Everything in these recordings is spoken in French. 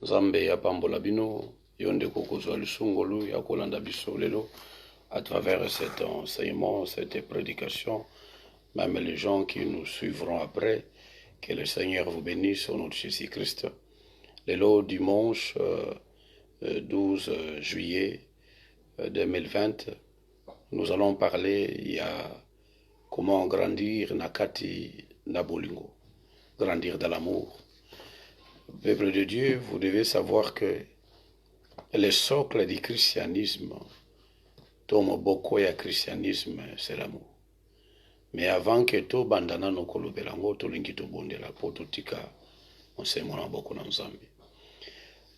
Nzambe ya pambola bino, yonde kokozwa lusungolu ya kolanda biso lelo à travers cet enseignement, cette prédication, même les gens qui nous suivront après, que le Seigneur vous bénisse au nom de Jésus-Christ. Lelo dimanche 12 juillet 2020, nous allons parler, il y a comment grandir nakati nabolingo, grandir dans l'amour. Peuple de Dieu, vous devez savoir que le socle du christianisme, tomo boko ya christianisme, c'est l'amour. Mais avant que to bandana no kolobelango to lingi to bondela poto tika on se mona boko na nzambe.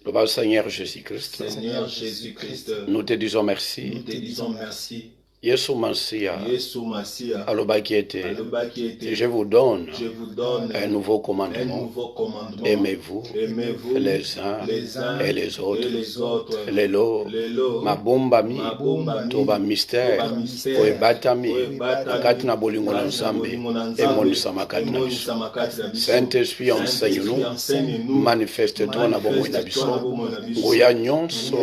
Le Seigneur Jésus-Christ. Seigneur Jésus-Christ. Nous te disons merci. Nous te disons merci. Yesu Masia, Alobakiete, je vous donne un nouveau commandement. Aimez-vous les uns et les autres. Lelo, mabombami, toba mystère, koebatami, nakati na bolingo na nzambe, emonisa makati na biso. Saint-Esprit, enseigne-nous, manifeste-toi na bomoi na biso, nguya nyonso,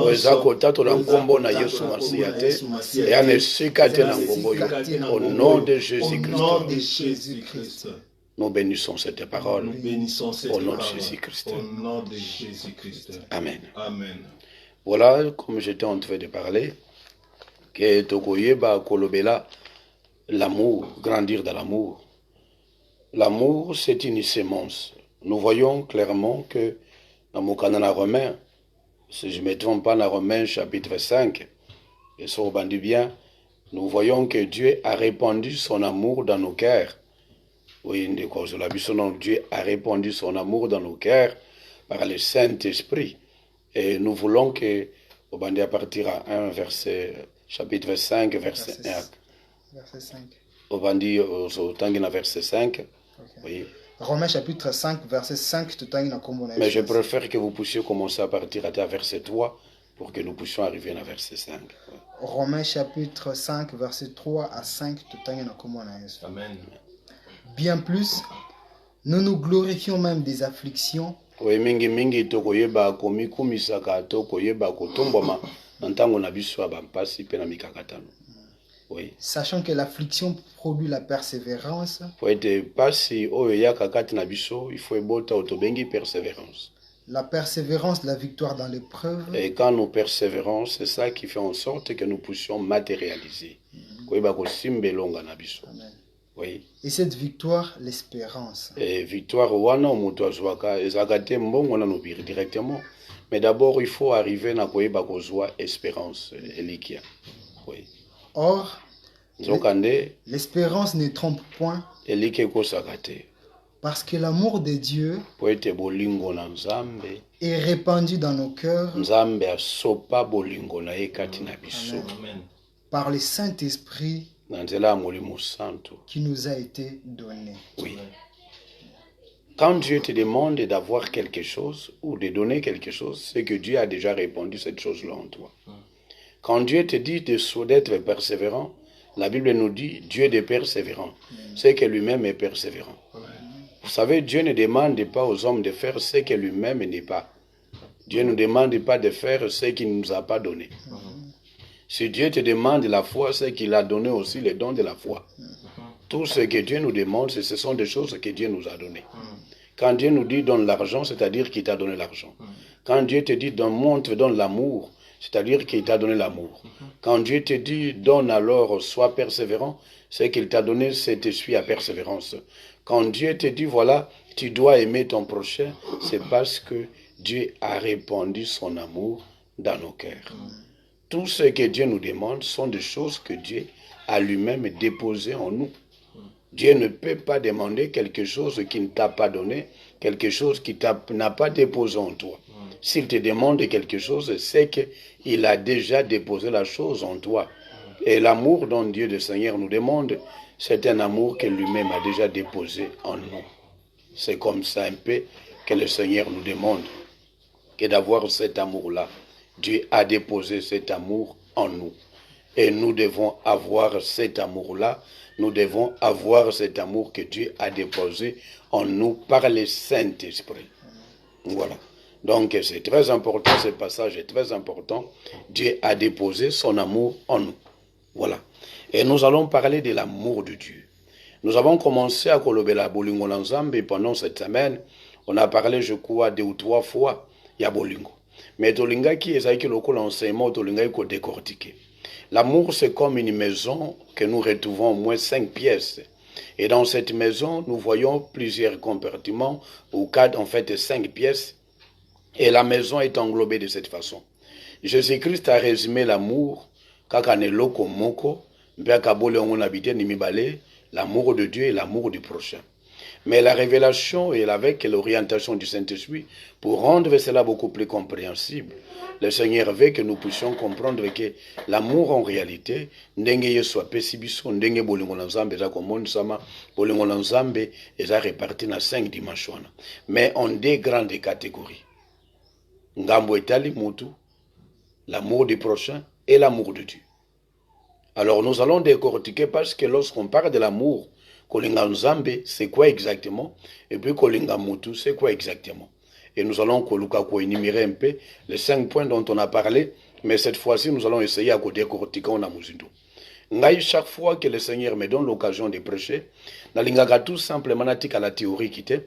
oeza kotatu na nkombo na Yesu Masia te, au nom de Jésus-Christ. Nous bénissons cette parole. Au nom de Jésus-Christ. Amen. Amen. Voilà, comme j'étais en train de parler, que Tokoyeba Kolobela, l'amour, grandir dans l'amour. L'amour, c'est une sémence. Nous voyons clairement que dans mon canon romain, si je ne me trompe pas, dans Romains chapitre 5, et ça rebondit bien, nous voyons que Dieu a répandu son amour dans nos cœurs. Oui, Dieu a répandu son amour dans nos cœurs par le Saint-Esprit. Et nous voulons que, au bandit à partir à 1, verset, chapitre 5, verset 1. Verset 5. Au bandit, au verset 5. Okay. Oui. Romains chapitre 5, verset 5. Mais je préfère que vous puissiez commencer à partir à verset 3 pour que nous puissions arriver à verset 5. Romains chapitre 5, verset 3 à 5. Amen. Bien plus, nous nous glorifions même des afflictions. Oui, mingi tokoyeba komikumisaka tokoyeba kotombama ntango na biso abampasi pe na mikakatano. Oui. Sachant que l'affliction produit la persévérance. Faut être pasi oyo yaka kati na biso, il faut ebota otobengi persévérance. La persévérance, la victoire dans l'épreuve. Et quand nous persévérons, c'est ça qui fait en sorte que nous puissions matérialiser. Amen. Oui. Et cette victoire, l'espérance. Et victoire, directement. Mais d'abord, il faut arriver à l'espérance. Oui. Or, l'espérance ne trompe point. Parce que l'amour de Dieu est répandu dans nos cœurs par le Saint-Esprit qui nous a été donné. Oui. Quand Dieu te demande d'avoir quelque chose ou de donner quelque chose, c'est que Dieu a déjà répandu cette chose-là en toi. Quand Dieu te dit d'être persévérant, la Bible nous dit Dieu est persévérant. C'est que lui-même est persévérant. Vous savez, Dieu ne demande pas aux hommes de faire ce que lui-même n'est pas. Dieu ne demande pas de faire ce qu'il ne nous a pas donné. Si Dieu te demande la foi, c'est qu'il a donné aussi le don de la foi. Tout ce que Dieu nous demande, ce sont des choses que Dieu nous a données. Quand Dieu nous dit donne l'argent, c'est-à-dire qu'il t'a donné l'argent. Quand Dieu te dit donne l'amour, c'est-à-dire qu'il t'a donné l'amour. Quand Dieu te dit donne alors, sois persévérant, c'est qu'il t'a donné cet esprit à persévérance. Quand Dieu te dit, voilà, tu dois aimer ton prochain, c'est parce que Dieu a répandu son amour dans nos cœurs. Tout ce que Dieu nous demande sont des choses que Dieu a lui-même déposées en nous. Dieu ne peut pas demander quelque chose qu'il ne t'a pas donné, quelque chose qu'il n'a pas déposé en toi. S'il te demande quelque chose, c'est qu'il a déjà déposé la chose en toi. Et l'amour dont Dieu le Seigneur nous demande, c'est un amour que lui-même a déjà déposé en nous. C'est comme ça un peu que le Seigneur nous demande que d'avoir cet amour-là. Dieu a déposé cet amour en nous. Et nous devons avoir cet amour-là. Nous devons avoir cet amour que Dieu a déposé en nous par le Saint-Esprit. Voilà. Donc c'est très important, ce passage est très important. Dieu a déposé son amour en nous. Voilà. Et nous allons parler de l'amour de Dieu. Nous avons commencé à kolobela bolingo na Nzambe pendant cette semaine. On a parlé, je crois, 2 ou 3 fois, ya bolingo. Mais tolingaki ezaki lokola enseignement, tolingaki ko décortiquer. L'amour, c'est comme une maison que nous retrouvons au moins 5 pièces. Et dans cette maison, nous voyons plusieurs compartiments, ou 4, en fait 5 pièces. Et la maison est englobée de cette façon. Jésus-Christ a résumé l'amour, kakaneloko moko, mbeakabole on habité nimibale, l'amour de Dieu et l'amour du prochain. Mais la révélation et avec l'orientation du Saint-Esprit, pour rendre cela beaucoup plus compréhensible, le Seigneur veut que nous puissions comprendre que l'amour en réalité, ndenge yesu apesi biso, ndenge bolingo na Nzambe eza komonisama, bolingo na Nzambe eza réparti na 5 dimensions. Mais en 2 grandes catégories. Ngambo etali mutu, l'amour du prochain et l'amour de Dieu. Alors nous allons décortiquer parce que lorsqu'on parle de l'amour, Kolinga Nzambe, c'est quoi exactement? Et puis Kolinga Mutu, c'est quoi exactement? Et nous allons énumérer un peu les 5 points dont on a parlé, mais cette fois-ci, nous allons essayer à décortiquer en amuzindo. Chaque fois que le Seigneur me donne l'occasion de prêcher, nalingaka tout simplement natika la théorie qui était.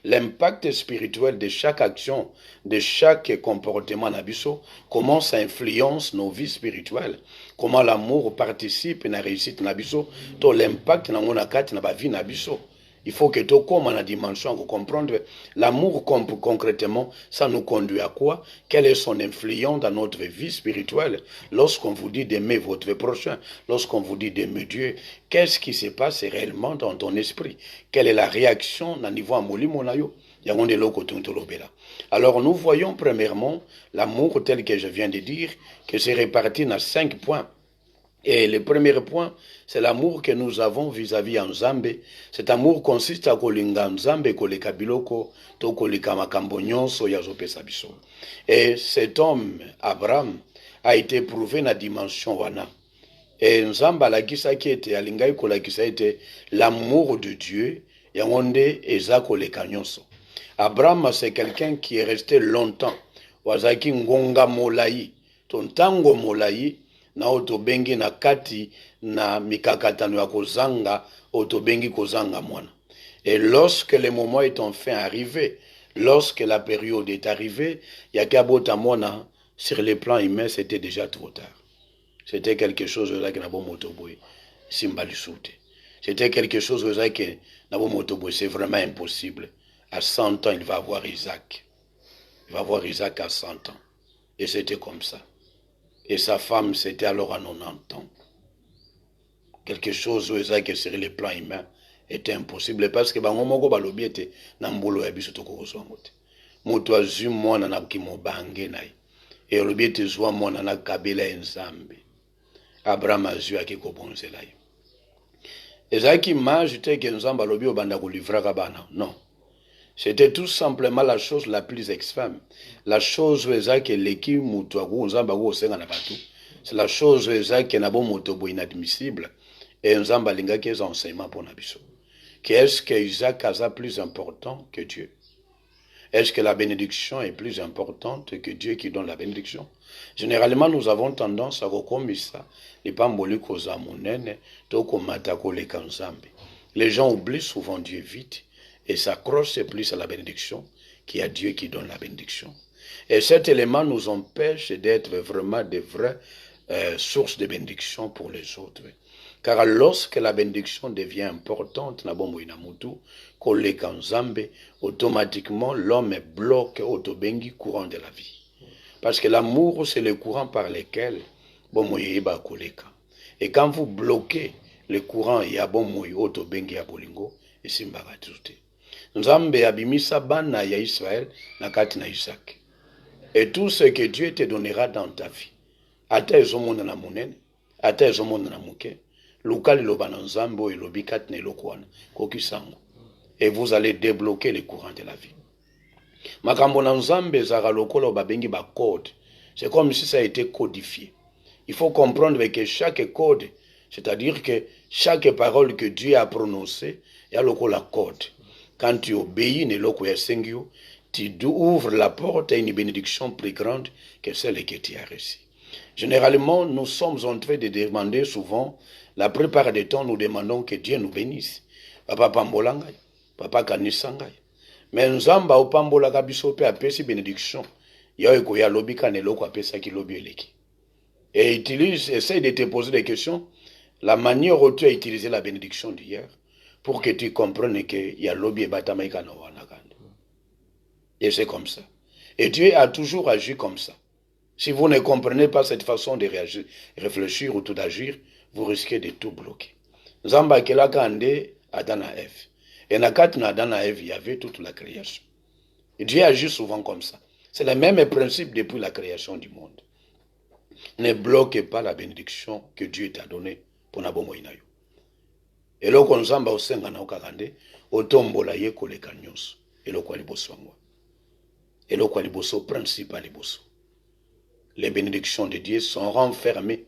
L'impact spirituel de chaque action, de chaque comportement nabiso, comment ça influence nos vies spirituelles, comment l'amour participe à la réussite nabiso, tout l'impact na mona kati na ba vie nabiso. Il faut que tout comme la dimension pour comprendre l'amour concrètement, ça nous conduit à quoi? Quelle est son influence dans notre vie spirituelle? Lorsqu'on vous dit d'aimer votre prochain, lorsqu'on vous dit d'aimer Dieu, qu'est-ce qui se passe réellement dans ton esprit? Quelle est la réaction au niveau amoli monayo? Alors nous voyons premièrement l'amour tel que je viens de dire, que c'est réparti dans 5 points. Et le premier point, c'est l'amour que nous avons vis-à-vis Nzambe. Cet amour consiste à kolinga Nzambe koleka biloko, to koleka makambo nyonso ya zopesa biso. Et cet homme, Abraham, a été prouvé na dimension wana. Et Nzambe alakisa ki ete alingai kolakisa ete l'amour de Dieu yangonde eza koleka nyonso. Abraham, c'est quelqu'un qui est resté longtemps. Wazaki ngonga molai, tontango molai, na otobengi na kati na mikakatano ya kozanga otobengi kozanga mwana. Et lorsque le moment est enfin arrivé, lorsque la période est arrivée, yakabota mwana sur le plan humain, c'était déjà trop tard. C'était quelque chose là que nabo motoboy simbalusute. C'était quelque chose là que nabo motoboy c'est vraiment impossible. À 100 ans, il va avoir Isaac. Il va avoir Isaac à 100 ans. Et c'était comme ça. Et sa femme, c'était alors à 90 ans. Quelque chose que sur le plan humain était impossible parce que bango balobi était na mbolo ya biso tokozwa mote. Moto azwi mwana na kimobange naye. Et lobi était zwa mwana na kabela Nzambe. Abraham azwi akikobonzela ye. Ezaki image te que Nzambe alobi obanda kolivra bana. Non. C'était tout simplement la chose la plus extrême. La chose que l'équipe c'est la chose que n'a pas inadmissible. Et Nzamba linga qui est enseignement pour Nabiso. Qu'est-ce que Isaac a plus important que Dieu? Est-ce que la bénédiction est plus importante que Dieu qui donne la bénédiction? Généralement, nous avons tendance à recommencer ça. Les gens oublient souvent Dieu vite. Et s'accroche plus à la bénédiction qu'il y a Dieu qui donne la bénédiction. Et cet élément nous empêche d'être vraiment des vraies sources de bénédiction pour les autres. Car lorsque la bénédiction devient importante, automatiquement l'homme bloque autobengi courant de la vie. Parce que l'amour, c'est le courant par lequel et quand vous bloquez le courant, il y a autobengi abolingo et simbagatute. Nzambe abimisa bana ya Israël na kati na Isaac. Et tout ce que Dieu te donnera dans ta vie, ata ezomona na munene, ata ezomona na muke, lukali loba na Nzambe elobi kati na eloko wana, kokisango. Et vous allez débloquer les courants de la vie. Makambo na Nzambe ezaka lokola babengi ba code. C'est comme si ça a été codifié. Il faut comprendre que chaque code, c'est-à-dire que chaque parole que Dieu a prononcée, il y a lokola code. Quand tu obéis, tu ouvres la porte à une bénédiction plus grande que celle que tu as reçue. Généralement, nous sommes en train de demander souvent, la plupart du temps, nous demandons que Dieu nous bénisse. Papa Pambolangai, Papa Kanisangai. Mais nous avons au Pambolaka biso pe apesi bénédiction. Yao koya lobi kanelo ko apesa ki lobi eleki. Et essaye de te poser des questions. La manière où tu as utilisé la bénédiction d'hier pour que tu comprennes que y a lobby et batamaïka na wanakande. Et c'est comme ça. Et Dieu a toujours agi comme ça. Si vous ne comprenez pas cette façon de réagir, réfléchir ou tout d'agir, vous risquez de tout bloquer. Zamba kela kande Adam et Ève. Et na Adam et Ève, il y avait toute la création. Et Dieu agit souvent comme ça. C'est le même principe depuis la création du monde. Ne bloquez pas la bénédiction que Dieu t'a donnée pour Nabomo Inayo. Et là, quand Zamba au senga na okakande, otombola ye koleka nyonso. Et là, quoi liboso angwa. Et là, quoi liboso principal liboso. Les bénédictions de Dieu sont renfermées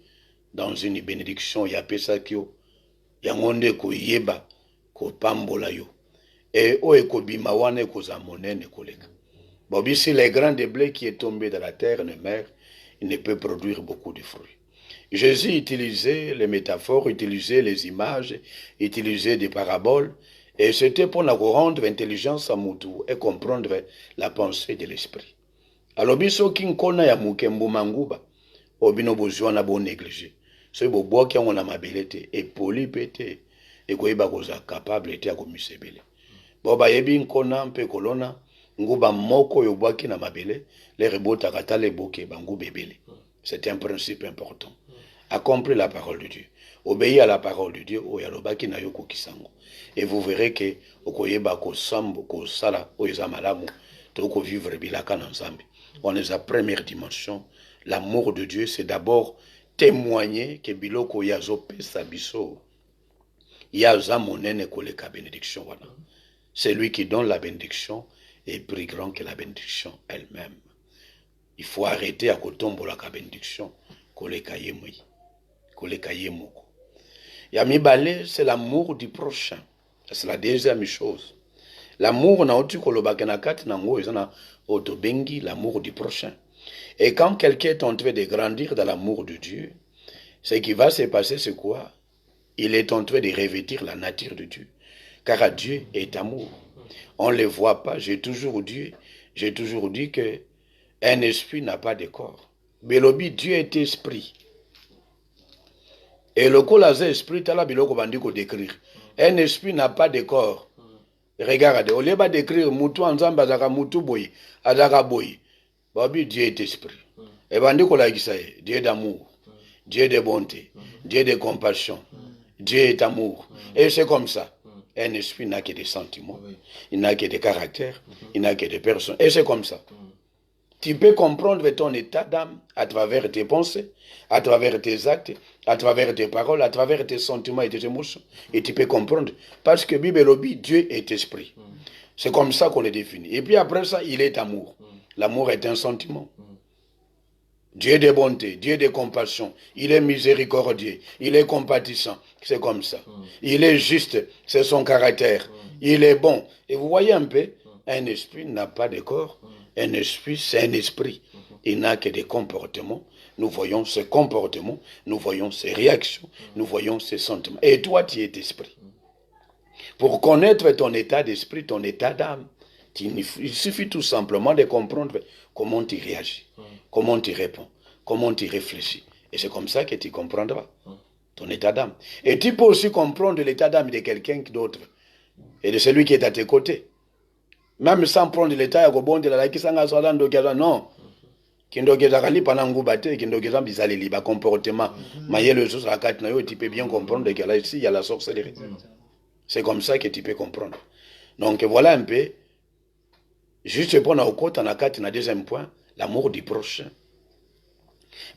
dans une bénédiction yapesa kyo yangonde ko yeba ko pambola yo. Et o ekobima wane ko zamonene koleka. Bobi, si les grains de blé qui est tombé dans la terre ne meurt, il ne peut produire beaucoup de fruits. Jésus utilisait les métaphores, utilisait les images, utilisait des paraboles, et c'était pour nous rendre intelligence à Moutou et comprendre la pensée de l'esprit. Alors, biso kinkona ya mukembu manguba, obino bozwa na bon négligé. Ce bobo qui on a mabelete et poli pété et koyeba koza capable était à komisebele. Boba yebi nkona mpe kolona nguba moko yobwaki na mabele les rebota katale boke bangu bebele. C'est un principe important. Accomplir la parole de Dieu. Obéir à la parole de Dieu o yalobaki na yoko kisango. Et vous verrez que okoyeba ko sambo ko sala o ezamalamu to ko vivre bilaka na nzambe. On est à première dimension. L'amour de Dieu, c'est d'abord témoigner que biloko yazo pesa biso. Yaza monene koleka bénédiction wana. C'est lui qui donne la bénédiction est plus grand que la bénédiction elle-même. Il faut arrêter à kotombola ka bénédiction koleka yemoi. Koleka yemoko. Yamibale, c'est l'amour du prochain. C'est la deuxième chose. L'amour na otu kolobaka na kati nango ezana otobengi l'amour du prochain. Et quand quelqu'un est en train de grandir dans l'amour de Dieu, ce qui va se passer, c'est quoi? Il est en train de revêtir la nature de Dieu. Car Dieu est amour. On ne le voit pas. J'ai toujours dit que un esprit n'a pas de corps. Belobi, Dieu est esprit. Et le colaze esprit, t'as la biloko bandiko décrire. Un esprit n'a pas de corps. Regardez, au lieu de décrire Moutou Anzamba Zaka Moutou Boy, Azaka Boy. Babi, Dieu est esprit. Et bandiko la gisaye, Dieu est d'amour, Dieu est de bonté, Dieu est de compassion, Dieu est amour. Et c'est comme ça. Un esprit n'a que des sentiments, il n'a que des caractères, il n'a que des personnes. Et c'est comme ça. Tu peux comprendre ton état d'âme à travers tes pensées, à travers tes actes, à travers tes paroles, à travers tes sentiments et tes émotions. Et tu peux comprendre. Parce que Bible lobby, Dieu est esprit. C'est comme ça qu'on le définit. Et puis après ça, il est amour. L'amour est un sentiment. Dieu est de bonté, Dieu est de compassion, il est miséricordieux, il est compatissant, c'est comme ça. Il est juste, c'est son caractère, il est bon. Et vous voyez un peu, un esprit n'a pas de corps, un esprit c'est un esprit, il n'a que des comportements. Nous voyons ses comportements, nous voyons ses réactions, nous voyons ses sentiments. Et toi, tu es esprit. Pour connaître ton état d'esprit, ton état d'âme, il suffit tout simplement de comprendre comment tu réagis, comment tu réponds, comment tu réfléchis. Et c'est comme ça que tu comprendras ton état d'âme. Et tu peux aussi comprendre l'état d'âme de quelqu'un d'autre et de celui qui est à tes côtés. Même sans prendre l'état de la non. Tu peux bien comprendre que là, ici, il y a la sorcellerie. C'est comme ça que tu peux comprendre. Donc voilà un peu. Juste pour nous côté, on a deuxième point, l'amour du prochain.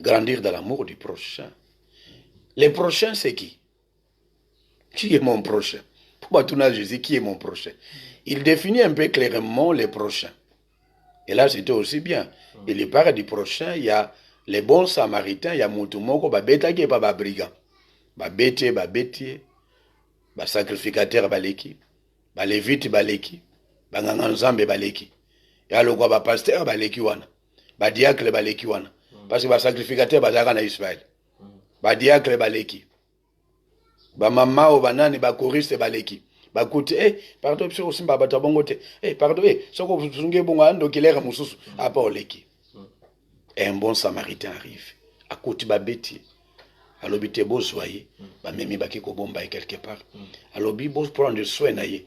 Grandir dans l'amour du prochain. Le prochain, c'est qui? Qui est mon prochain? Pourquoi tout le monde Jésus, qui est mon prochain? Il définit un peu clairement les prochains. Et là, c'était aussi bien. Il parle du prochain, il y a les bons samaritains, il y a Moutoumoko, Babeta qui est pas brigand. Babetier, sacrificateur, Baleki. balevite baleki, banganga nzambe baleki. Ya lokwa ba pasteur baleki wana. Ba diacre baleki wana. Parce que ba sacrificateur bazaka na Israël. Ba diacre baleki. Ba mama o banani ba choriste baleki. Ba kuti pardon biso osimba bato bongo te. Pardon soko sunge bongo ando kilera mususu apa oleki. Un bon samaritain arrive. A kuti ba beti. Alobi te bozwaye, ba memi baki ko bomba quelque part. Alobi bo prendre soin na ye.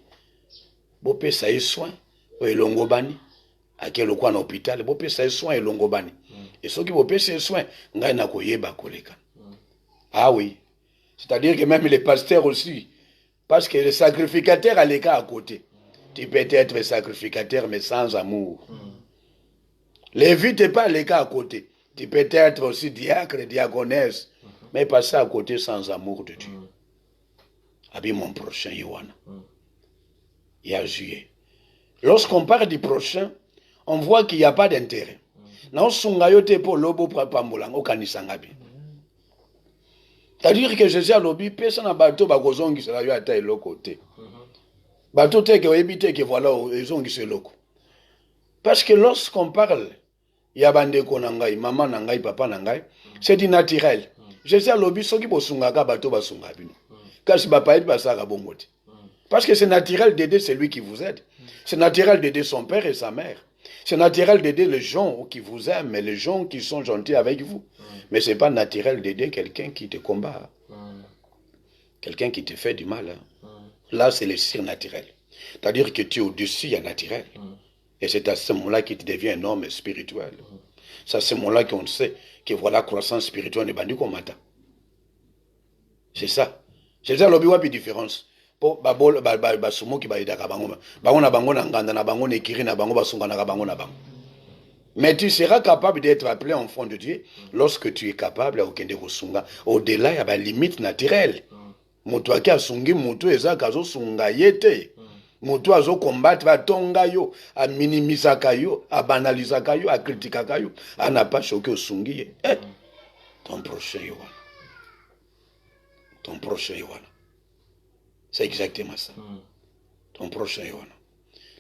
Bo pesa ye soin o elongo bani. Akelo kwa na hôpital bo pesa ye soin elongo bani. Et ceux qui bo pesa ye soin ngai na koyeba koleka. Ah oui. C'est-à-dire que même les pasteurs aussi, parce que le sacrificateur a les cas à côté. Tu peux être sacrificateur mais sans amour. Lévite n'est pas les cas à côté. Tu peux être aussi diacre, diaconesse, mais passer à côté sans amour de Dieu. Abi mon prochain, Yohana. Il y a juillet. Lorsqu'on parle du prochain, on voit qu'il n'y a pas d'intérêt. Non, sungayote pour lobo pambolang au kanisangabi. C'est-à-dire que Jésus a lobby, personne n'a bateau, bagozongi, c'est la yo ata l'autre côté. Bateau te que éviter que voilà, ils ont qui loko. Parce que lorsqu'on parle, il y a bande konangai, maman nangai, papa nangai, c'est du naturel. Jésus a lobby, ceux qui bo sungaga bateau basungabi. Car si papa est basara bongote. Parce que c'est naturel d'aider celui qui vous aide. C'est naturel d'aider son père et sa mère. C'est naturel d'aider les gens qui vous aiment et les gens qui sont gentils avec vous. Mais ce n'est pas naturel d'aider quelqu'un qui te combat. Quelqu'un qui te fait du mal. Là, c'est le surnaturel. C'est-à-dire que tu es au-dessus, il y a naturel. Et c'est à ce moment-là que tu deviens un homme spirituel. C'est à ce moment-là qu'on sait que voilà, croissance spirituelle n'est pas du combat. C'est ça. C'est ça l'objet différence. Po babol basumo ki baidaka bango bango na bango na nganda na bango na ekiri na bango basunga na bango na bango. Mais tu seras capable d'être appelé enfant de Dieu lorsque tu es capable à okende kosunga au-delà ya ba limite naturelle. Moto aki asungi moto eza kazo sunga yete. Moto azo combattre ba tonga yo, a minimiser kayo, a banaliser kayo, a critiquer kayo, a n'a pas choqué osungi. Ton prochain Yohana. Ton prochain Yohana. C'est exactement ça. Ton prochain Yohana.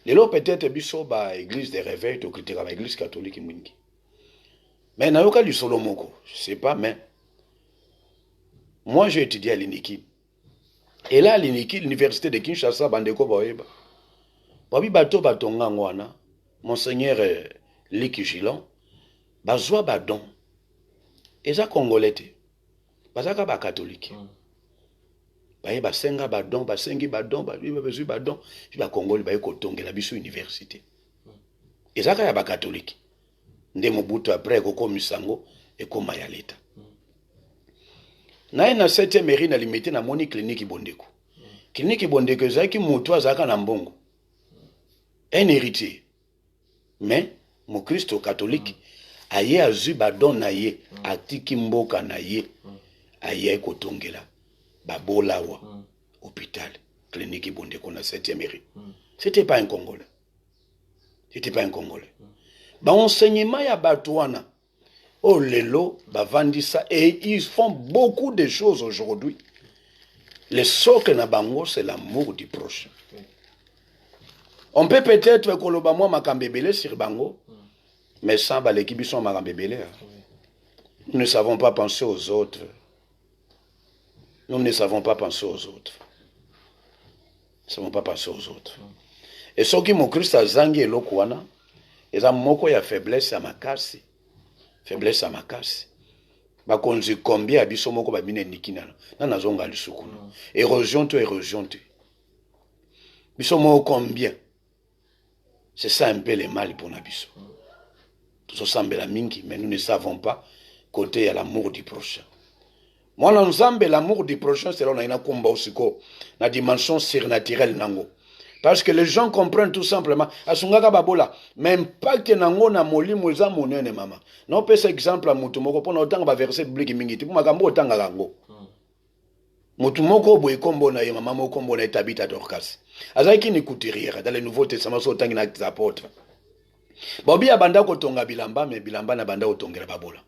Lelo peut-être biso ba église de réveil to critique ba église catholique mwingi. Mais na yoka du solomoko, je sais pas mais moi j'ai étudié à l'Iniki. Et là à l'Iniki, l'université de Kinshasa bandeko boyeba. Babi bato batonga ngwana, monseigneur Liki Gilon, bazwa badon. Eza congolais te. Bazaka ba catholique. Baye basenga badon, basengi badon, babezu badon, ba Congolais baye kotongela biso université. Ezaka ya ba catholique. Nde Mobutu après koko misango et koma ya leta. Na ina 7e mairie na limité na moni clinique Bondeko. Clinique Bondeko ezaki mutu azaka na mbongo. Un héritier. Mais mon Christ catholique aye azu badon na ye, atiki mboka na ye, aye kotongela. Babolawa, hôpital, clinique Bondeko na 7e mairie. C'était pas un Congolais. C'était pas un Congolais. Ba enseignement ya batouana. Oh lelo, ba vandi ça et ils font beaucoup de choses aujourd'hui. Le socle na bango c'est l'amour du prochain. On peut peut-être koloba moi makambebele sur bango, mais sans ba l'équipe sont makambebele. Nous ne savons pas penser aux autres. Nous ne savons pas penser aux autres. Nous ne savons pas penser aux autres. Et ce qui m'a Christ a zangi et l'okwana, et ça moko ya faiblesse à ma casse. Faiblesse à ma casse. Ba konzi combien abiso moko ba bine nikina. Na nazonga lisukuno. Érosion tu. Biso moko combien. C'est ça un peu le mal pour nabiso. Tout ça semble la mingi, mais nous ne savons pas côté à l'amour du prochain. Moi, l'amour du prochain, c'est là qu'on a une combat aussi, la dimension surnaturelle nango. Parce que les gens comprennent tout simplement. Asungaka babola, même pas que nango na moli moza monene mama. Non, peut cet exemple à mutumoko pour autant ba verset biblique mingiti pour makambo otanga lango. Mutumoko boy kombo na yema mama kombo na etabita dorcas. Azaki ni couturière dans le Nouveau Testament so tangi na apôtres. Bobi abanda ko tonga bilamba mais bilamba na banda otongela babola.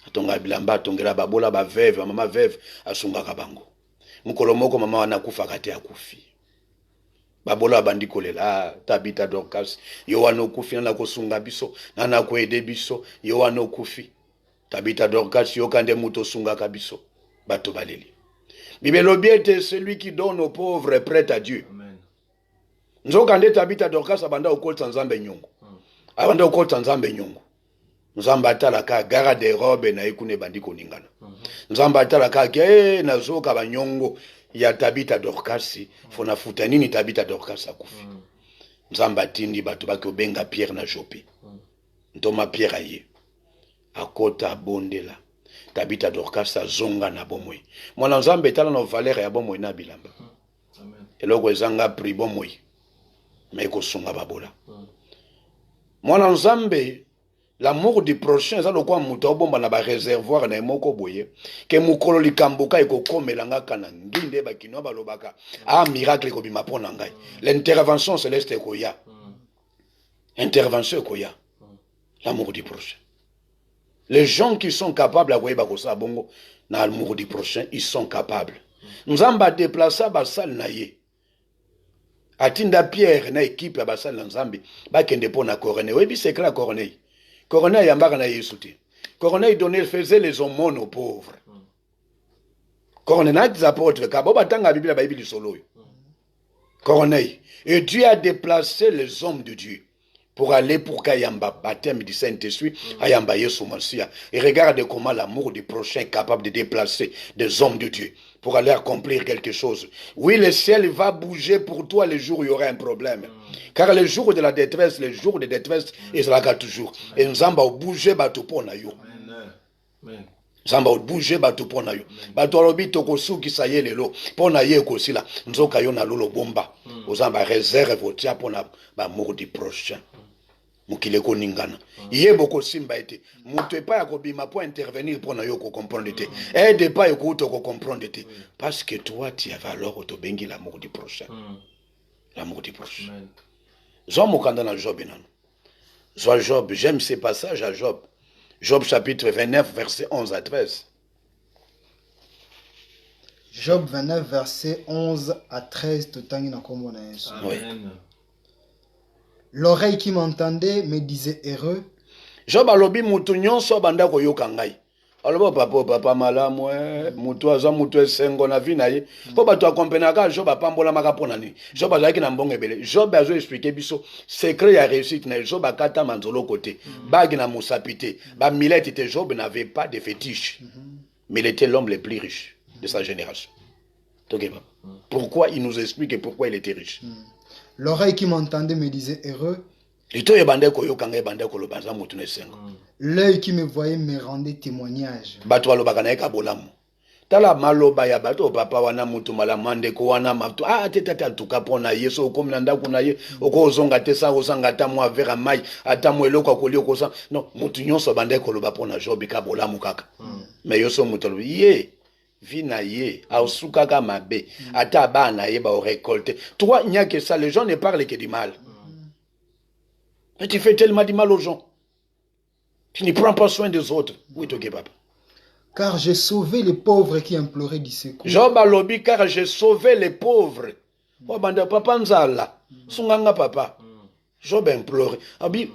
Atonga bilamba atongela babola ba veuve mama veuve asunga kabango. Mukolo moko mama wana kufa kati akufi. babola bandi kolela Tabitha Dorcas yo wana okufi na kosunga biso na ko ede biso yo wana okufi Tabitha Dorcas yo kande muto sunga kabiso bato baleli Bibelobi était celui qui donne aux pauvres est prêt à Dieu. Amen. Nzokande Tabitha Dorcas abanda okota nzambe nyongo. Abanda okota nzambe nyongo. Nzamba talaka gara de robe na ekune bandi koningana. Nzamba talaka ke na zoka banyongo ya Tabitha Dorcas fona futa nini Tabitha Dorcas akufi. Nzamba tindi bato baki obenga Pierre na Jope. Ntoma Pierre aye. Akota bondela. Tabitha Dorcas zonga na bomoi. Mwana nzambe tala na valeur ya bomoi na bilamba. Amen. Eloko ezanga pri bomoi. Mais sunga babola. Mwana nzambe l'amour du prochain ça lokwa muto bomba na ba réservoir na moko boye ke mukolo likamboka ekokomelanga kana nginde bakino balobaka miracle ko bima pona ngai. L'intervention céleste koya. Intervention koya. L'amour du prochain. Les gens qui sont capables à voir ça bongo na l'amour du prochain, ils sont capables. Nous avons déplacé basal naye. Atinda Pierre na équipe basal nzambe ba kende pona Corneille. Oui, c'est clair Corneille. Corneille yambaka na Yesuti. Corneille faisait les aumônes aux pauvres. Corneille na des apôtres ka boba tanga Bible ba Bible solo. Corneille, et Dieu a déplacé les hommes de Dieu pour aller pour Kayamba, baptême du Saint-Esprit, Ayamba Yesu Masia. Et regarde comment l'amour du prochain est capable de déplacer des hommes de Dieu pour aller accomplir quelque chose. Oui, le ciel va bouger pour toi le jour où il y aura un problème. Car le jour de la détresse, le jour de détresse, il sera toujours. Et nous allons bouger bateau pour nayo. Zamba bouger bateau pour nayo. Bateau alobi tokosu ki saye lelo. Pour naye kosila. Nzoka yo na lolo bomba. Ozamba réserve votia pour l'amour du prochain. Mukile ko ningana yebo ko simba ete mutu pa yakobima pour intervenir pour na yo ko comprendre te aide pas ko to ko comprendre te parce que toi tu as valeur to bengi l'amour du prochain. L'amour du prochain. Zo mokanda na Job nan zo Job, j'aime ces passages à Job. Job chapitre 29 verset 11 à 13. Job 29 verset 11 à 13 totangi na kombo na Yesu. Amen. L'oreille qui m'entendait me disait heureux. Job alobi mutu nyonso banda ko yoka ngai. Alobo papa malamu mutu aza mutu esengo na vie na ye. Po bato akompenaka Job apambola maka pona ni. Job azaki na mbongo ebele. Job azo expliquer biso secret ya réussite na Job akata manzolo côté. Bagi na musapité. Ba milete te Job n'avait pas de fétiche. Mais il était l'homme le plus riche de sa génération. Pourquoi il nous explique et pourquoi il était riche? L'oreille qui m'entendait me disait heureux. L'œil qui me voyait me rendait témoignage. Tala maloba ya bato papa wana mutu malamande ko wana matu teta tuka pona yeso ko mnanda kuna ye oko zonga tesa osanga ta mwa vera mai ata mwelo kwa kolio ko sa no mutu nyonso bande ko loba pona Job ka bolamu kaka mais yoso mutu ye vina ye ausuka ka mabe ata bana ye ba o récolter toi nya que ça les gens ne parlent que du mal. Mais tu fais tellement du mal aux gens. Tu ne prends pas soin des autres. Oui toi papa. Car j'ai sauvé les pauvres qui imploraient du secours. Job alobi car j'ai sauvé les pauvres. Banda papa nzala. Sunganga papa. Job implorait.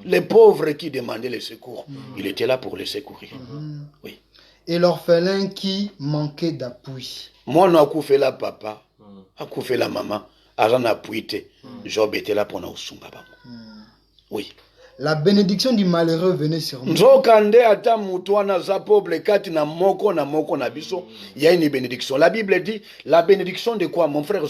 Les pauvres qui demandaient le secours. Il était là pour les secourir. Oui. Et l'orphelin qui manquait d'appui. Moi non fait la papa. Fait la maman. Aran appuité. Job était là pour nous sunga bango. Oui. La bénédiction du malheureux venait sur moi. Il y a une bénédiction. La Bible dit, la bénédiction de quoi? Mon frère,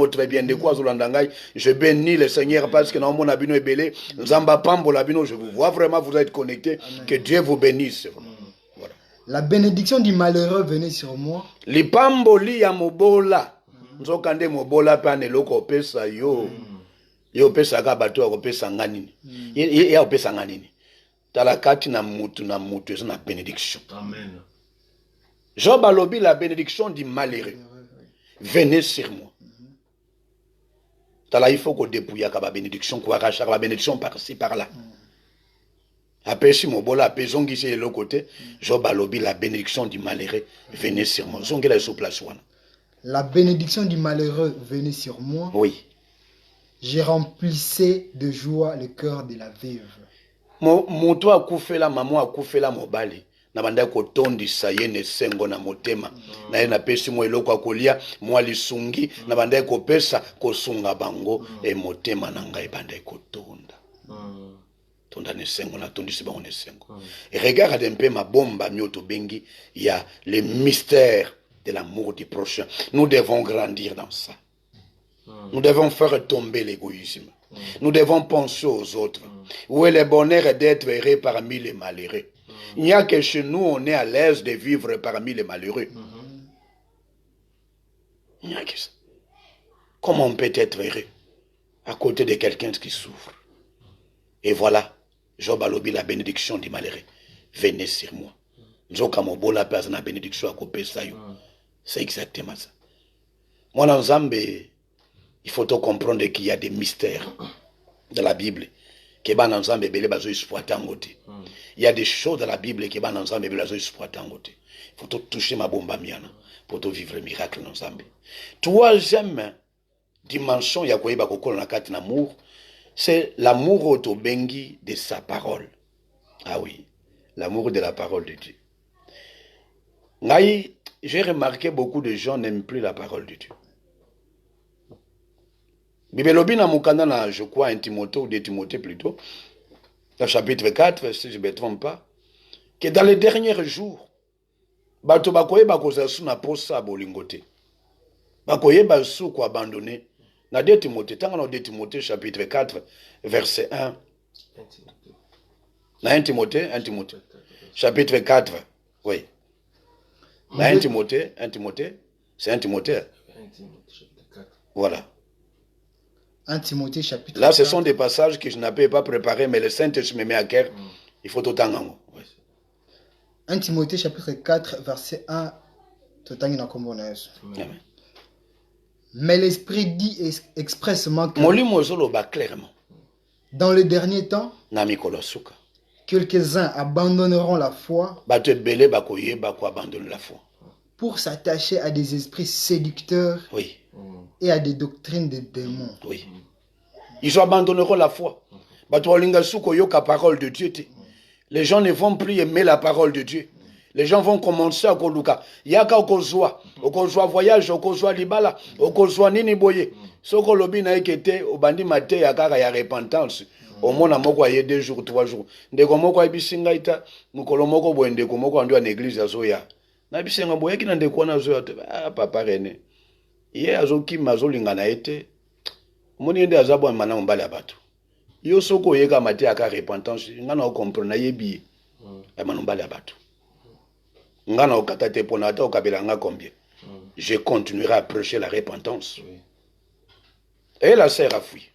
très bien, de quoi je bénis le Seigneur parce que dans mon abino est belé. Je vous vois vraiment, vous êtes connectés. Que Dieu vous bénisse. Voilà. La bénédiction du malheureux venait sur moi. Les pamboli ya mobola. Nzokande mobola pa ne loko pesa yo. Yo pesa ka bato ya kopesa ngani ni ya opesa ngani ni tala kati na mutu eza na bénédiction. Amen. Job alobi la bénédiction du malheureux venez sur moi. Tala il faut qu'on dépouille ka ba bénédiction ko racha ba bénédiction par-ci par-là. Apesi mobola apezongi c'est le côté Job alobi la bénédiction du malheureux venez sur moi. Zongela sur place wana. La bénédiction du malheureux venait sur moi. Oui. Je remplissais de joie le cœur de la veuve. Moto akufela maman akufela mobali. Na banda ko tondisa ye ne sengo na motema. Na ye na pesi mo eloko akolia mo alisungi na banda ko pesa ko sunga bango e motema na ngai banda ko tonda. Tonda ne sengo na tondisi bango ne sengo. Et regarde un peu ma bomba mioto bengi, il y a le mystère de l'amour du prochain. Nous devons grandir dans ça. Nous devons faire tomber l'égoïsme. Nous devons penser aux autres. Où est le bonheur d'être heureux parmi les malheureux? Il n'y a que chez nous, on est à l'aise de vivre parmi les malheureux. Il n'y a que ça. Comment on peut être heureux à côté de quelqu'un qui souffre? Et voilà, Job a lobby la bénédiction du malheureux. Venez sur moi. La bénédiction à côté de ça. C'est exactement ça. Moi, dans Zambé, il faut comprendre qu'il y a des mystères de la Bible. Il y a des choses de la Bible qui sont ensemble. Il faut toucher ma bombe miana pour vivre le miracle dans Zambé. Troisième dimension, il y a l'amour, c'est l'amour autobengi de sa parole. Ah oui, l'amour de la parole de Dieu. J'ai remarqué beaucoup de gens n'aiment plus la parole de Dieu. Bibelobi na mukanda na, je crois, 1 Timothée ou 2 Timothée plutôt, le chapitre 4, si je ne me trompe pas, que dans les derniers jours, bato bakoye bakoza su na posa bolingote. Bakoye basu ko abandonner. Na 2 Timothée, tanga na 2 Timothée chapitre 4, verset 1. Na 1 Timothée, chapitre 4, oui. Na 1 Timothée, c'est 1 Timothée. Voilà. 1 Timothée chapitre 4. Là, ce sont des passages que je n'avais pas préparés, mais le Saint-Esprit me met à cœur. Il faut autant en 1 Timothée chapitre 4, verset 1. Mais l'Esprit dit expressement que dans le dernier temps, quelques-uns abandonneront la foi pour s'attacher à des esprits séducteurs. Oui. Et à des doctrines de démons. Oui. Ils abandonneront la foi. Parole de Dieu. Les gens ne vont plus aimer la parole de Dieu. Les gens vont commencer à koluka. Yaka okozwa voyage, okozwa libala, okozwa nini boye. Soko lobi na ekete obandi mate yakaka ya repentance. Omona moko aye 2 jours, 3 jours. Ndeko moko abisinga ita mukolo moko boye ndeko moko andu na église azoya. Na bisinga boye kina ndeko na zoya. Ah papa René. Ye azoki mazolinga na ete moni ende azabwa mana mbali abatu yo soko yeka mate aka repentance ngana o comprendre yebi ya manombali abatu ngana okata te pona ata okabela nga combien je continuerai à prêcher la repentance. Et la sœur a fui,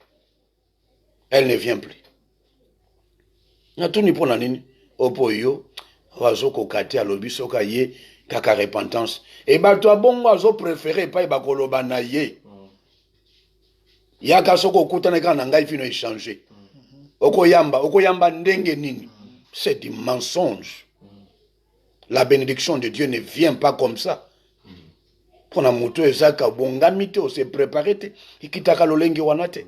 elle ne vient plus na tuni pona nini opo yo wazoko kati alobi soka ye kaka repentance et bato abongo azo préféré pa bakoloba na ye yaka soko kutana kana ngai fino échanger okoyamba ndenge nini. C'est du mensonge. La bénédiction de Dieu ne vient pas comme ça. Pona muto ezaka bongami te se préparer te ikitaka lolengi wanate.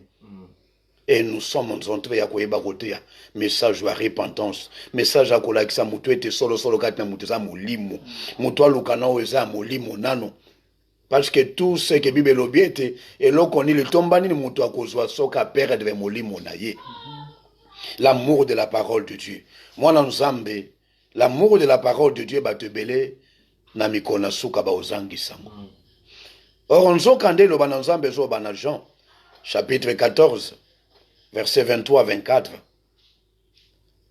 Et nous sommes en train ya koyeba kote ya message wa repentance, message akola kisa mutu ete solo katina mutu za molimo, mutu alukana oza molimo nano. Parce que tout ce que Bible lobiete et lokoni le tombani ni mutu akozwa soka perdre de molimo na ye. L'amour de la parole de Dieu. Moi dans Zambé, l'amour de la parole de Dieu ba te belé na mikona suka ba ozangi sango. Or on zokande lo ba Zambé zo ba na Jean chapitre 14 verset 23 à 24.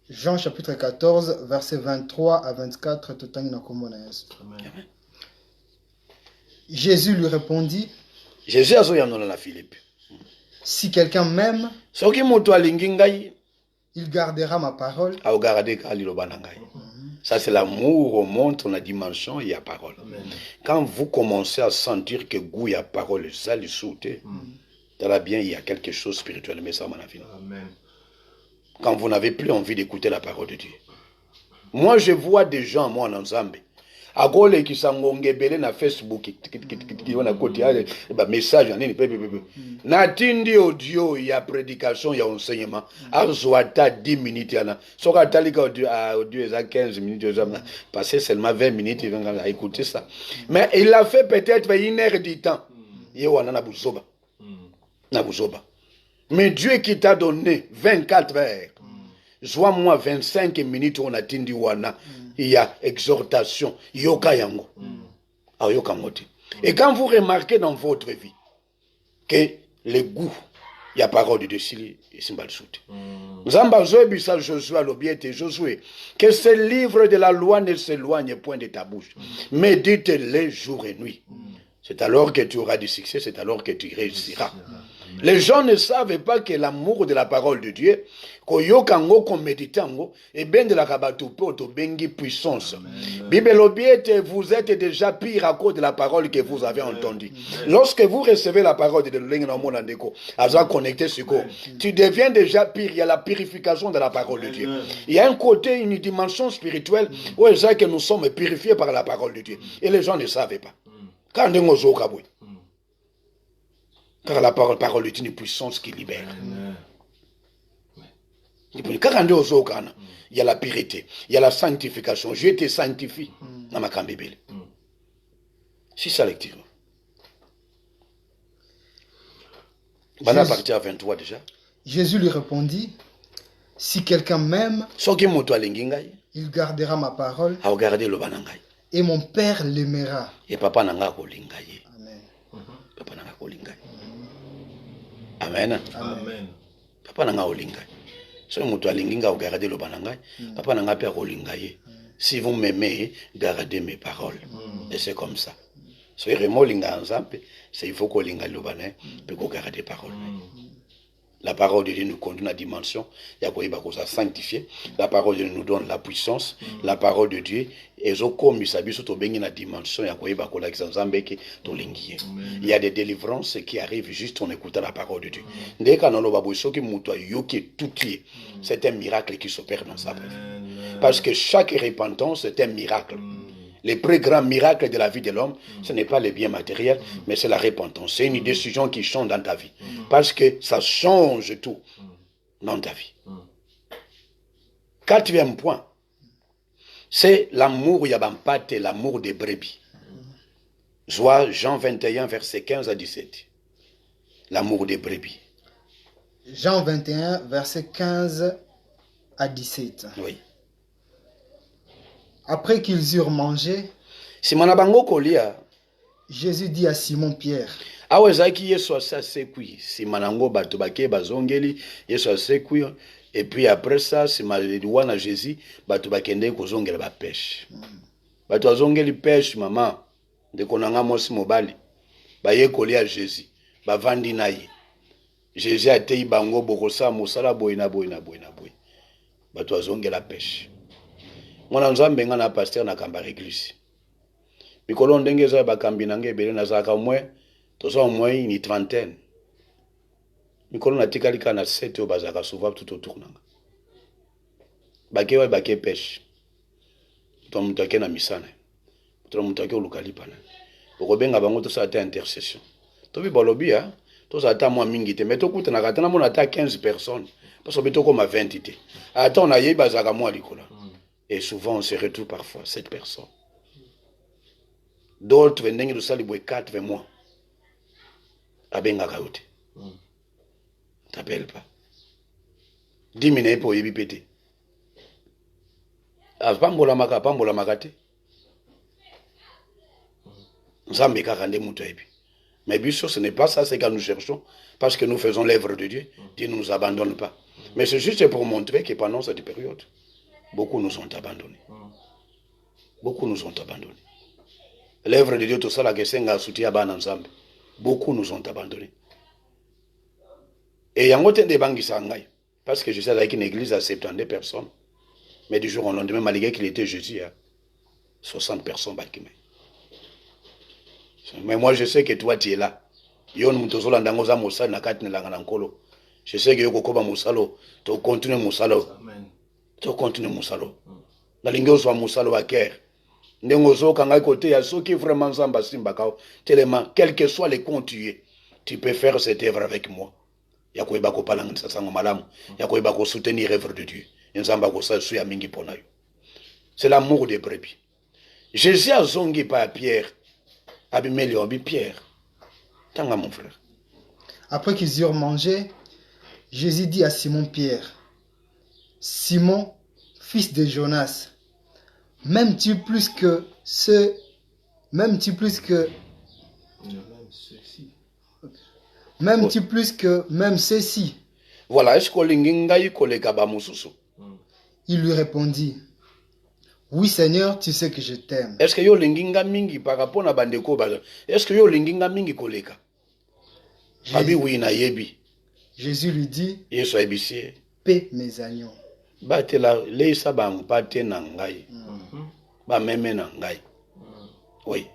Jean chapitre 14, verset 23 à 24. Amen. Jésus lui répondit, Jésus a zoyano na Philippe. Si quelqu'un m'aime, soki moto alingi ngai, il gardera ma parole. Ça c'est l'amour, on montre la dimension, il y a parole. Amen. Quand vous commencez à sentir que goût il y a parole, ça le sauter. Bien, il y a quelque chose spirituel, mais ça m'en a fini. Quand vous n'avez plus envie d'écouter la parole de Dieu. Moi, je vois des gens, moi, en Zambie, akole kisangongebele na Facebook wana koti ale ba message nini pepe na tindi audio ya prédication ya enseignement azwata 10 minutes yana soka talika audio za 15 minutes passer seulement 20 minutes à écouter ça mais il a fait peut-être 1 heure du temps yewana na buzoba na buzoba mais Dieu qui t'a donné 24 heures soit moi 25 minutes on a tindi wana il y a exhortation yoka yango yoka moti. Et quand vous remarquez dans votre vie que le goût il y a parole de Dieu et symbole soute Zamba Zobisa Josué l'obiete Josué que ce livre de la loi ne s'éloigne point de ta bouche médite-le jour et nuit. C'est alors que tu auras du succès, c'est alors que tu réussiras. Les gens ne savent pas que l'amour de la parole de Dieu, koyokango komeditango, et bien de la kabatupo to bengi puissance. Bible obiete, vous êtes déjà pire à cause de la parole que vous avez entendue. Lorsque vous recevez la parole de Dieu, connecté sur quoi, tu deviens déjà pire. Il y a la purification de la parole de Dieu. Il y a un côté, une dimension spirituelle où que nous sommes purifiés par la parole de Dieu. Et les gens ne savent pas. Quand on est car la parole est une puissance qui libère. Il y a la pureté, il y a la sanctification. Je te sanctifie dans ma cambébele. C'est ça lecture. Bana partie à 23 déjà. Jésus lui répondit, si quelqu'un m'aime, il gardera ma parole et mon Père l'aimera. Et papa nanga kolingaye. Amen. Papa nanga kolingaye. Amen. Amen. Papa nanga kolingaye. Si moto alinginga garder le banangai, papa nanga père kolingaye. Si vous m'aimez, gardez mes paroles. Et c'est comme ça. Si vraiment linga ensemble, c'est il faut qu'on linga le banai, puis qu'on garde des paroles. La parole de Dieu nous conduit dans la dimension, il y a quoi ça sanctifier. La parole de Dieu nous donne la puissance. La parole de Dieu, et comme il s'habille sur la dimension, il y a des délivrances qui arrivent juste en écoutant la parole de Dieu. C'est un miracle qui s'opère dans sa vie. Parce que chaque repentance est un miracle. Les plus grands miracles de la vie de l'homme, ce n'est pas les biens matériels, mais c'est la repentance. C'est une décision qui change dans ta vie. Parce que ça change tout dans ta vie. Quatrième point, c'est l'amour yabampate, l'amour des brebis. Soit Jean 21, verset 15 à 17. L'amour des brebis. Jean 21, verset 15 à 17. Oui. Après qu'ils eurent mangé, Jésus dit à Simon Pierre, et puis après ça, c'est à Jésus, pêche. Pêche, maman, de konanga mosi mobali, à Jésus, vandi na ye. Jésus a été bango bokosa mosala boina boina. Bato azongela pêche. Mwana nzambe nga na pasteur na kamba église. Mikolo ndenge za bakambi nange ebele na zaka mwe, toza mwe ni 30. Mikolo na tikalika na 7 bazaka souvent tout autour nanga. Bake pêche. To mutake na misana. To mutake oluka na. Okobenga bango to sa ta intercession. To bi bolobi ha, to sa ta mwa mingi te, mais to kuta na katana mona ta 15 personnes. Parce que beto comme 20 te. Attends na ye bazaka mwa likola. Et souvent, on se retrouve parfois, cette personne. D'autres, venez de salir 4 mois. Abenga kaote. T'appelles pas. 10 minutes pour y péter. Pambola makate. Nzambe kakande muto ebi. Mais bien sûr, ce n'est pas ça, c'est quand nous cherchons. Parce que nous faisons l'œuvre de Dieu. Dieu ne nous abandonne pas. Mais c'est juste pour montrer que pendant cette période, beaucoup nous ont abandonnés. Beaucoup nous ont abandonnés. L'œuvre de Dieu, tout ça, la question soutien à ensemble. Beaucoup nous ont abandonnés. Et il y a un autre débat qui s'engaille. Parce que je sais avec une église à 72 personnes. Mais du jour au lendemain, malgré qu'il était jeudi, 60 personnes. Mais moi, je sais que toi, tu es là. Je sais que tu continues Moussalo. Tu continues Moussalo. Nalingo soit Moussalo à Caire. Ndengozo kanga côté ya soki vraiment Nzamba simbakao. Tellement, quel que soit les comptes tu peux faire cette œuvre avec moi. Yakoeba ko palang sa sango malamu. Yakoeba ko soutenir l'œuvre de Dieu. Nzamba ko sa suya mingi ponayo. C'est l'amour des brebis. Jésus a zongi par Pierre. Abimeli obi Pierre. Tanga mon frère. Après qu'ils eurent mangé, Jésus dit à Simon-Pierre, Simon, fils de Jonas, m'aimes-tu plus que ceux, m'aimes-tu plus que, m'aimes-tu plus que même ceux-ci? Voilà, est-ce que l'ingingai koleka ba mususu? Il lui répondit, oui Seigneur, tu sais que je t'aime. Est-ce que yo linginga mingi par rapport na bandeko ba? Est-ce que yo linginga mingi koleka? Abi oui na yebi. Jésus lui dit, Yesu abisie. paie mes agneaux. Batela leisa ba mpate na ngai. Ba meme na ngai. Oui.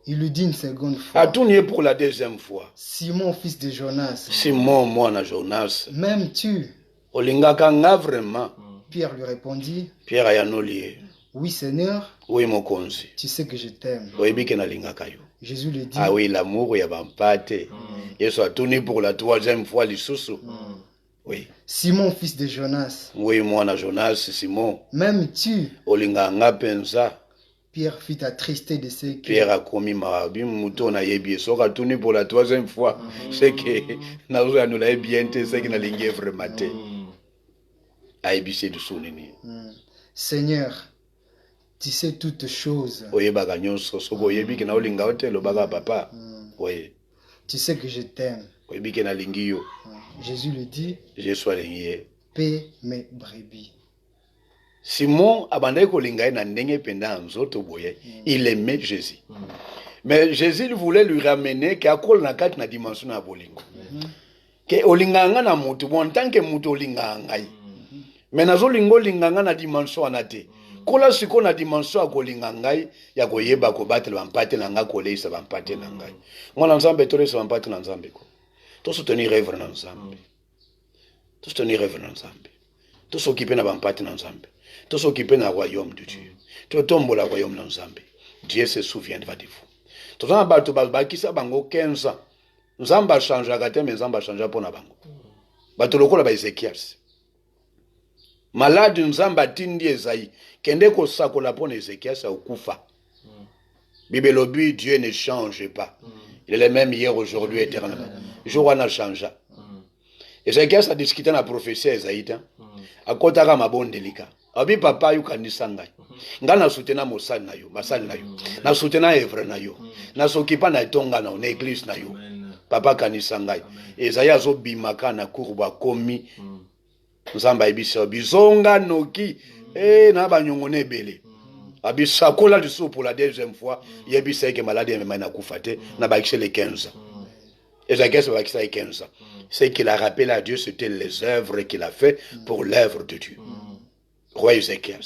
Il lui dit une seconde fois. Atourné pour la deuxième fois. Simon, fils de Jonas. Simon, moi na Jonas. M'aimes-tu? Olingaka nga vraiment. Pierre lui répondit. Pierre ayanolié. Oui Seigneur. Oui mokonzi. Tu sais que je t'aime. Oebike na lingaka yo. Jésus lui dit. Ah oui, l'amour ya bampate. Yesu atourné pour la troisième fois lisusu. Oui. Simon, fils de Jonas. Oui, moi na Jonas, Simon. M'aimes-tu? Olinganga penza. Pierre fit attristé de ce que... Pierre a commis marabi, mouton a yebi, soka tourné pour la troisième fois. C'est que, naouza nous l'a bien été, c'est qu'il n'a l'ingé vraiment. A ébissé du sounini. Seigneur, tu sais toutes choses. Oye baganyon soko yebi ki na olinga hotel o baga papa. Oui. Tu sais que je t'aime. Oyebi ki na lingi yo. Jésus lui dit. Jésus a lingi. Paie mes brebis. Simon abandai kolinga na ndenge penda nzoto boye. Il aimait Jésus. Mais Jésus voulait lui ramener qu'à col na kat na dimension na bolingo. Que olinganga na mutu bon tant que mutu olinganga. Mais nazo lingo linganga na dimension anate. Kola siko na dimension akolinganga ya koyeba ko battle bampate na nga kolesa bampate na ngai. Ngona nzambe toresa bampate na nzambe ko. To soutenir rêve na nzambe. To soutenir rêve na nzambe. To s'occuper na bampate na nzambe. To s'occuper na royaume de Dieu. To tombola royaume na nzambe. Dieu se souviendra de vous. To zana bato bakisa bango 15 ans. Nzamba change akate mais nzamba change pona bango. Bato lokola ba Ezekias. Malade nzamba tindi Esaïe. Kende ko sakola pona Ezekias okufa. Bibelobi Dieu ne change pas. Il est le même hier, aujourd'hui, éternellement. Jour n'a changé. Ezekias a discuté na prophétie Esaïe. Akotaka mabonde lika. Abi papa yu kanisa ngai. Nga na soutena mosali na yo, masali na yo. Na soutena evre na yo. Na sokipa na etonga na église na yo. Papa kanisa ngai. Esaïe azo bimaka na kurba komi. Nzamba ebisa bizonga noki na banyongone ebele. Abisa kola du sou pour la deuxième fois, yebisa ke malade me na kufate na bakise les 15 ans. Ezekiel se bakise les 15 ans. Ce qu'il a rappelé à Dieu, c'était les œuvres qu'il a fait pour l'œuvre de Dieu. Roi Ezekiel.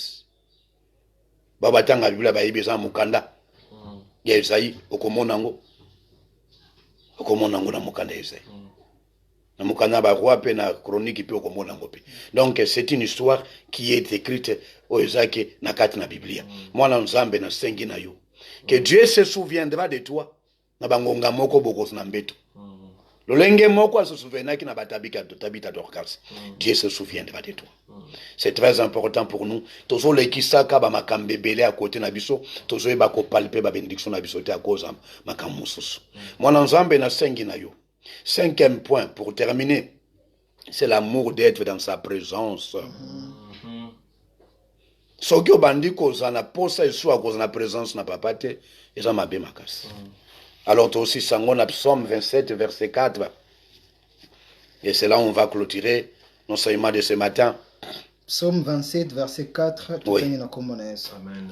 Baba tanga bibla ba yebisa mukanda. Ya Esaïe okomonango. Okomonango na mukanda Esaïe. Donc c'est une histoire qui est écrite au Ezaki nakati na Biblia. Mwana nzambe na sengi na yo. Que Dieu se souviendra de toi. Na bangonga moko bokos na mbeto. Lolenge moko se souviendra na batabika tabita dorkas. Dieu se souviendra de toi. C'est très important pour nous. Tozo le kisaka ba makambe belé à côté na biso, tozo e ba ko palper ba bénédiction na biso te à cause makamususu. Mwana nzambe na sengi na yo. Cinquième point, pour terminer, c'est l'amour d'être dans sa présence. Ce qui bandi cause na posa esu à cause na présence na papate, et ça m'a bien makas. Alors toi aussi sangon na Psaume 27 verset 4. Et c'est là où on va clôturer l'enseignement de ce matin. Psaume 27 verset 4. Oui. Amen.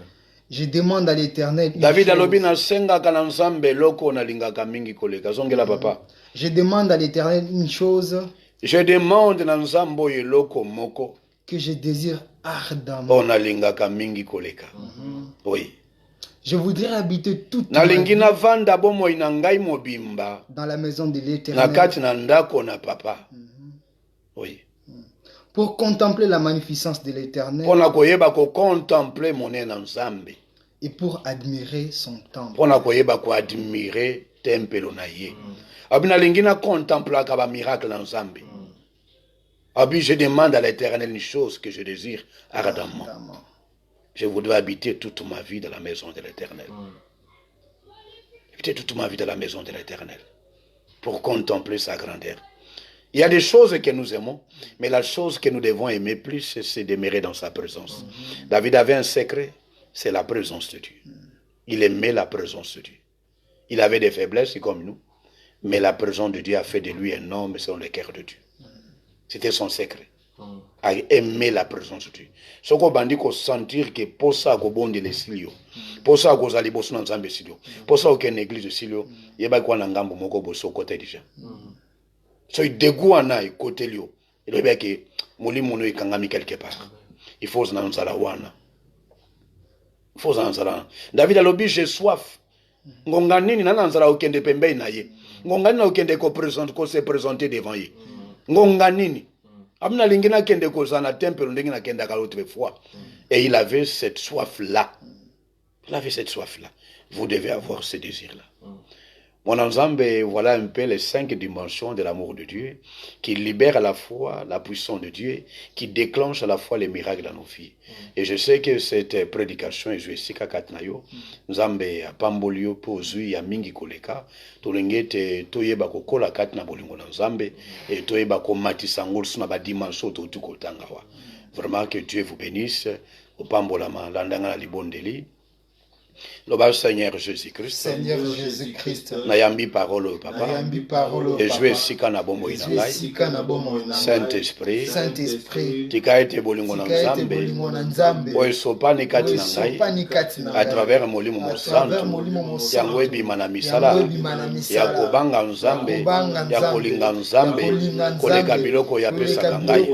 Je demande à l'Éternel. David alobina senga kana nzambe loko na lingaka mingi koleka zongela papa. Je demande à l'Éternel une chose. Je demande na nzambo yeloko moko que je désire ardemment. On a lingaka mingi koleka. Oui. Je voudrais habiter toute na lingina vanda bomo ina ngai mobimba dans la maison de l'Éternel. Na kati na ndako na papa. Oui. Pour contempler la magnificence de l'Éternel. Pona koyeba ko contempler monena nzambe. et pour admirer son temple. Pour admirer temple na ye. Abina lingina contempla kaba miracle en Zambie. Abi, je demande à l'Éternel une chose que je désire ardemment. Je voudrais habiter toute ma vie dans la maison de l'Éternel. Habiter toute ma vie dans la maison de l'Éternel. Pour contempler sa grandeur. Il y a des choses que nous aimons, mais la chose que nous devons aimer plus, c'est demeurer dans sa présence. David avait un secret, c'est la présence de Dieu. Il aimait la présence de Dieu. Il avait des faiblesses comme nous, mais la présence de Dieu a fait de lui un homme selon le cœur de Dieu. C'était son secret. À aimer la présence de Dieu. Ce qu'on bandit qu'on sentir que pour ça qu'on bonde les silio, pour ça qu'on a les bossons dans Zambie silio, pour ça qu'on a une église de silio, il y a quoi n'angambo moko bosso côté déjà. So il dégoûte à côté lio. Il veut que moli mono y kangami quelque part. Il faut s'en aller wana. Il faut s'en aller. David a l'objet j'ai soif. Ngonganini na nanzala okende pembe na ye. Ngongani na okende ko se présenter devant ye. Ngonganini. Amna lingina kende ko sana temple ndengina kenda ka l'autre fois. Et il avait cette soif là. Il avait cette soif là. Vous devez avoir ce désir là. Mon ensemble, voilà un peu les 5 dimensions de l'amour de Dieu, qui libère à la fois la puissance de Dieu, qui déclenche à la fois les miracles dans nos vies. Et je sais que cette prédication est jouée ici à Katnayo, Nzambe a pambolio pozui ya mingi koleka, tolengete toyeba kokola katna bolingo na Nzambe, et toyeba komatisa ngol suna ba dimension to tuko tangawa. Vraiment que Dieu vous bénisse, au pambolama landanga na libondeli. Le Seigneur Jésus-Christ. Seigneur Jésus-Christ. Nayambi parole papa. Nayambi parole et jouer sika na bombo inangai. Saint-Esprit. Saint-Esprit. Tika ete bolingo na Nzambe. O esopani kati na ngai. À travers molimo mosantu. Yango ebima na misala. Ya kobanga Nzambe. Ya kolinga Nzambe. Koleka biloko ya pesa ngai.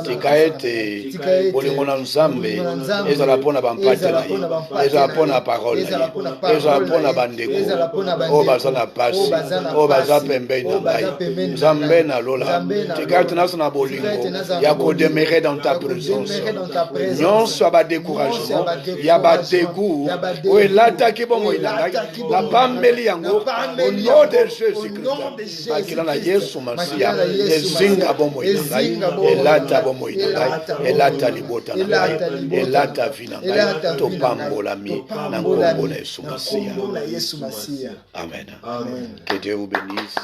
Tika ete bolingo na Nzambe. Ezala pona bampate na ye. Ezala pona parole. Eza pona bandeko o baza na pasi o baza pembeni na ngai Nzambe na lola tikati naso na bolingo ya kodemere dans ta présence nyonso ya badécouragement ya badégoût o elataki bongo na ngai na pambeli yango au nom de Jésus-Christ akila na Yesu Masiya ezinga bongo na ngai elata bongo na ngai elata libota na ngai elata vi na ngai topambolami na Amen. Amen. Que Dieu vous bénisse.